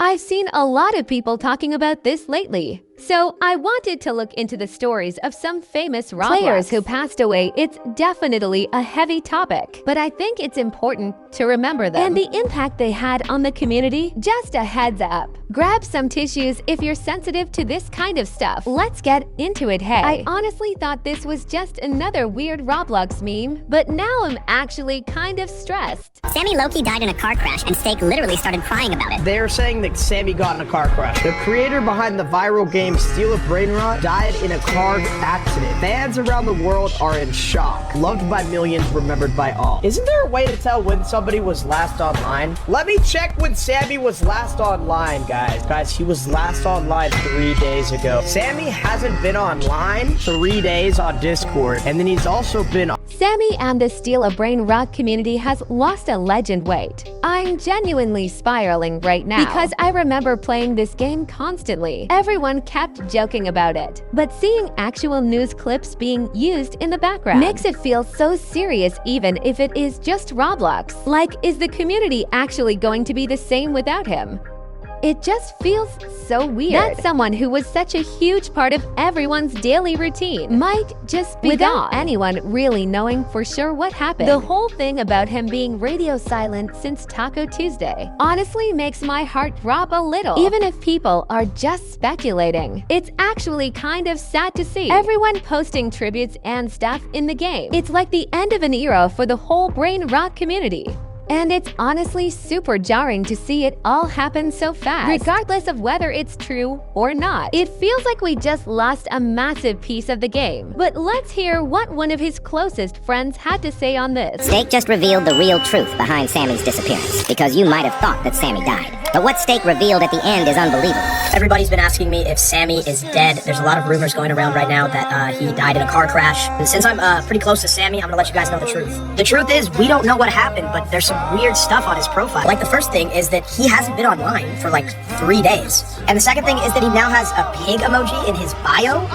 I've seen a lot of people talking about this lately, so I wanted to look into the stories of some famous Roblox players who passed away. It's definitely a heavy topic, but I think it's important to remember them and the impact they had on the community. Just a heads up, grab some tissues if you're sensitive to this kind of stuff. Let's get into it. Hey, I honestly thought this was just another weird Roblox meme, but now I'm actually kind of stressed. Sammy Loki died in a car crash, and Steak literally started crying about it. They're saying that Sammy got in a car crash. The creator behind the viral game Steal a Brain Rot died in a car accident. Fans around the world are in shock. Loved by millions, remembered by all. Isn't there a way to tell when somebody was last online? Let me check when Sammy was last online, guys. Guys, he was last online 3 days ago. Sammy hasn't been online 3 days on Discord, and then he's also been Sammy and the Steal a Brain Rot community has lost a legend. Wait, I'm genuinely spiraling right now because I remember playing this game constantly. Everyone kept joking about it, but seeing actual news clips being used in the background makes it feel so serious, even if it is just Roblox. Like, is the community actually going to be the same without him? It just feels so weird that someone who was such a huge part of everyone's daily routine might just be without gone, anyone really knowing for sure what happened. The whole thing about him being radio silent since Taco Tuesday honestly makes my heart drop a little, even if people are just speculating. It's actually kind of sad to see everyone posting tributes and stuff in the game. It's like the end of an era for the whole brain rot community. And it's honestly super jarring to see it all happen so fast. Regardless of whether it's true or not, it feels like we just lost a massive piece of the game. But let's hear what one of his closest friends had to say on this. Steak just revealed the real truth behind Sammy's disappearance, because you might have thought that Sammy died. But what Steak revealed at the end is unbelievable. Everybody's been asking me if Sammy is dead. There's a lot of rumors going around right now that he died in a car crash. And since I'm pretty close to Sammy, I'm gonna let you guys know the truth. The truth is, we don't know what happened, but there's some weird stuff on his profile. Like, the first thing is that he hasn't been online for like 3 days. And the second thing is that he now has a pig emoji in his bio.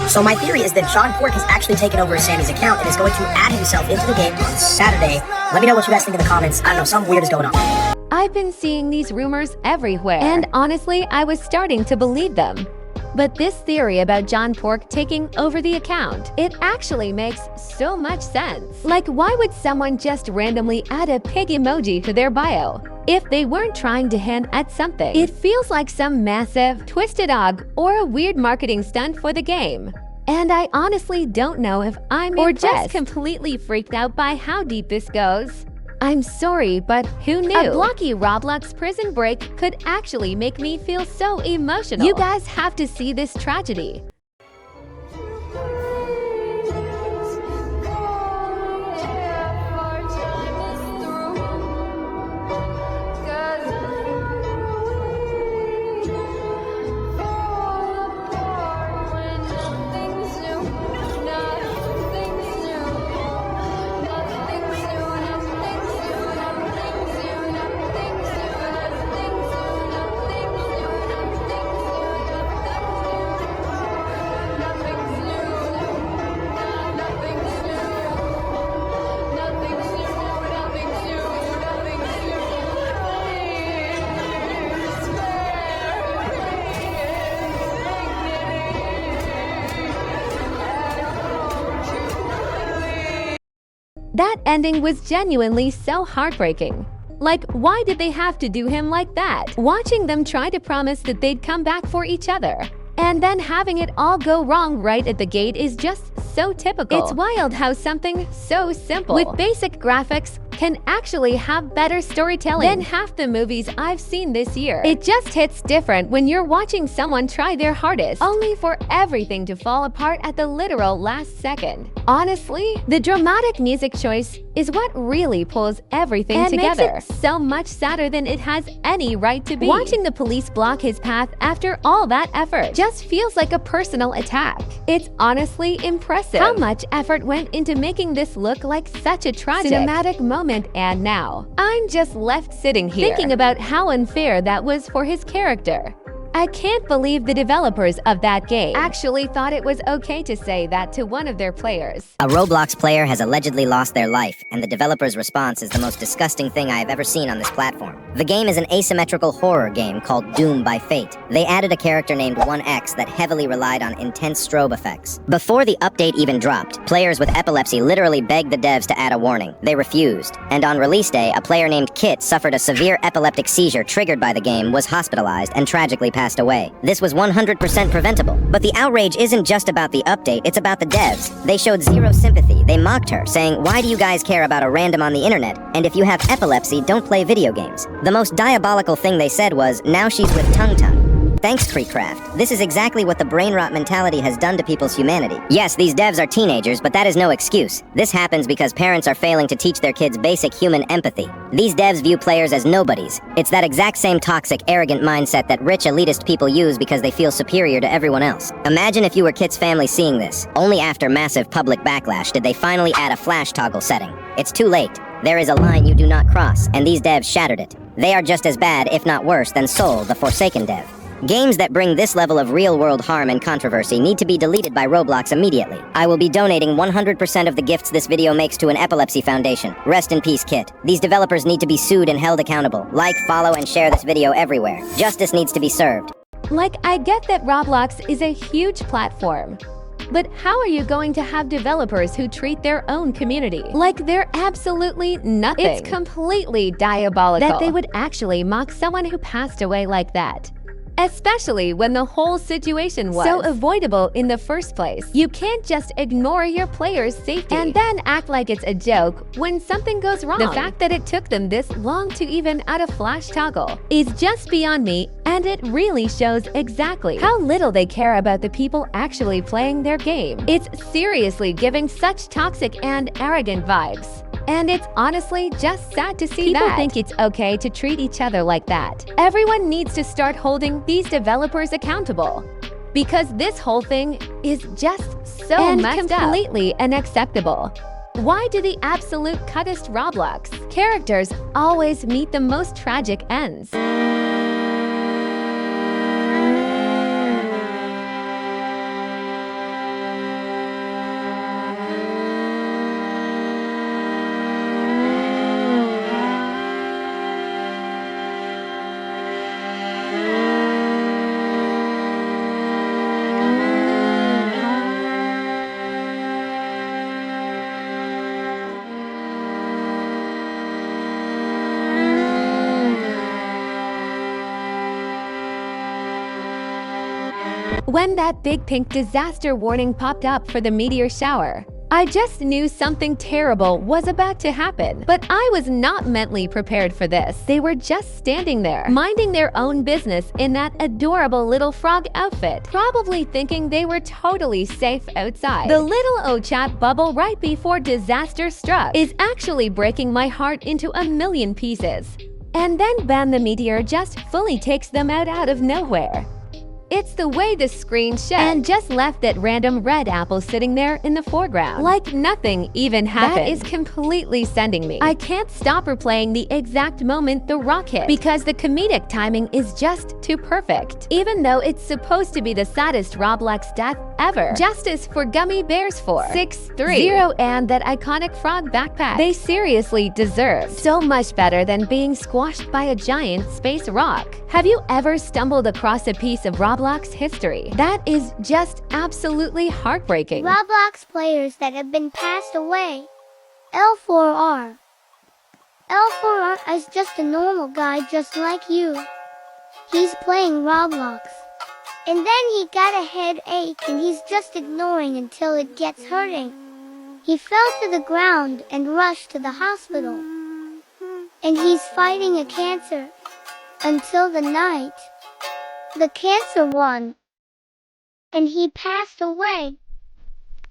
So my theory is that Sean Pork has actually taken over Sammy's account and is going to add himself into the game on Saturday. Let me know what you guys think in the comments. I don't know, something weird is going on. I've been seeing these rumors everywhere, and honestly, I was starting to believe them. But this theory about John Pork taking over the account, it actually makes so much sense. Like, why would someone just randomly add a pig emoji to their bio if they weren't trying to hint at something? It feels like some massive, twisted og or a weird marketing stunt for the game. And I honestly don't know if I'm just completely freaked out by how deep this goes. I'm sorry, but who knew? A blocky Roblox prison break could actually make me feel so emotional. You guys have to see this tragedy. That ending was genuinely so heartbreaking. Like, why did they have to do him like that? Watching them try to promise that they'd come back for each other, and then having it all go wrong right at the gate is just so typical. It's wild how something so simple, with basic graphics, can actually have better storytelling than half the movies I've seen this year. It just hits different when you're watching someone try their hardest, only for everything to fall apart at the literal last second. Honestly, the dramatic music choice is what really pulls everything together. Makes it so much sadder than it has any right to be. Watching the police block his path after all that effort just feels like a personal attack. It's honestly impressive how much effort went into making this look like such a tragic cinematic moment, and now I'm just left sitting here thinking about how unfair that was for his character. I can't believe the developers of that game actually thought it was okay to say that to one of their players. A Roblox player has allegedly lost their life, and the developer's response is the most disgusting thing I have ever seen on this platform. The game is an asymmetrical horror game called Doom by Fate. They added a character named 1X that heavily relied on intense strobe effects. Before the update even dropped, players with epilepsy literally begged the devs to add a warning. They refused. And on release day, a player named Kit suffered a severe epileptic seizure triggered by the game, was hospitalized, and tragically passed away. This was 100% preventable. But the outrage isn't just about the update, it's about the devs. They showed zero sympathy. They mocked her, saying, "Why do you guys care about a random on the internet? And if you have epilepsy, don't play video games." The most diabolical thing they said was, "Now she's with Tung Tung." Thanks, Creecraft. This is exactly what the brain rot mentality has done to people's humanity. Yes, these devs are teenagers, but that is no excuse. This happens because parents are failing to teach their kids basic human empathy. These devs view players as nobodies. It's that exact same toxic, arrogant mindset that rich, elitist people use because they feel superior to everyone else. Imagine if you were Kit's family seeing this. Only after massive public backlash did they finally add a flash toggle setting. It's too late. There is a line you do not cross, and these devs shattered it. They are just as bad, if not worse, than Soul, the Forsaken dev. Games that bring this level of real-world harm and controversy need to be deleted by Roblox immediately. I will be donating 100% of the gifts this video makes to an epilepsy foundation. Rest in peace, Kit. These developers need to be sued and held accountable. Like, follow, and share this video everywhere. Justice needs to be served. Like, I get that Roblox is a huge platform. But how are you going to have developers who treat their own community like they're absolutely nothing? It's completely diabolical that they would actually mock someone who passed away like that. Especially when the whole situation was so avoidable in the first place. You can't just ignore your players' safety and then act like it's a joke when something goes wrong. The fact that it took them this long to even add a flash toggle is just beyond me, and it really shows exactly how little they care about the people actually playing their game. It's seriously giving such toxic and arrogant vibes. And it's honestly just sad to see that people think it's okay to treat each other like that. Everyone needs to start holding these developers accountable, because this whole thing is just so messed up, completely unacceptable. Why do the absolute cuttest Roblox characters always meet the most tragic ends? When that big pink disaster warning popped up for the meteor shower, I just knew something terrible was about to happen. But I was not mentally prepared for this. They were just standing there, minding their own business in that adorable little frog outfit, probably thinking they were totally safe outside. The little Ochat bubble right before disaster struck is actually breaking my heart into a million pieces. And then bam, the meteor just fully takes them out of nowhere. It's the way the screen showed, and just left that random red apple sitting there in the foreground, like nothing even happened. That is completely sending me. I can't stop replaying the exact moment the rock hit, because the comedic timing is just too perfect. Even though it's supposed to be the saddest Roblox death ever. Justice for Gummy Bears 4, 630, and that iconic frog backpack. They seriously deserve so much better than being squashed by a giant space rock. Have you ever stumbled across a piece of Roblox history that is just absolutely heartbreaking? Roblox players that have been passed away. L4R. L4R is just a normal guy just like you. He's playing Roblox. And then he got a headache and he's just ignoring until it gets hurting. He fell to the ground and rushed to the hospital. And he's fighting a cancer. Until the night, the cancer won. And he passed away.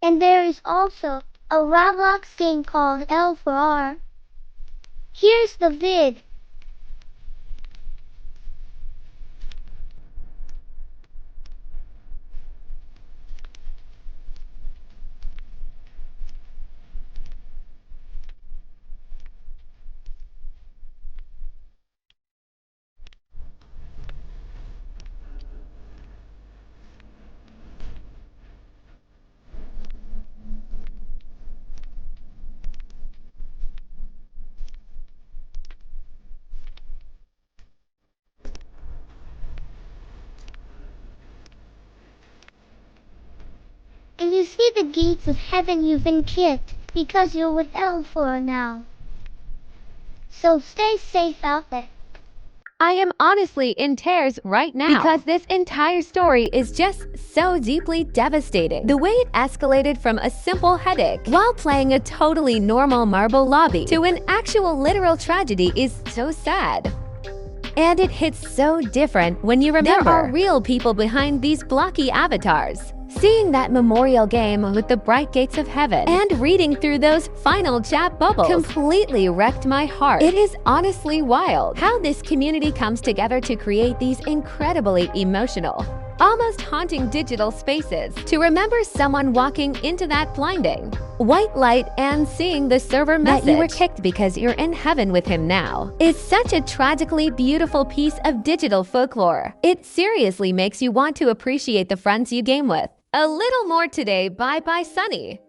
And there is also a Roblox game called L4R. Here's the vid. see the gates of heaven. You've been kicked because you're with L4 now. So stay safe out there. I am honestly in tears right now because this entire story is just so deeply devastating. The way it escalated from a simple headache while playing a totally normal marble lobby to an actual literal tragedy is so sad. And it hits so different when you remember there are real people behind these blocky avatars. Seeing that memorial game with the bright gates of heaven and reading through those final chat bubbles completely wrecked my heart. It is honestly wild how this community comes together to create these incredibly emotional, almost haunting digital spaces to remember someone walking into that blinding white light and seeing the server message that you were kicked because you're in heaven with him now is such a tragically beautiful piece of digital folklore. It seriously makes you want to appreciate the friends you game with a little more today. Bye bye, Sunny.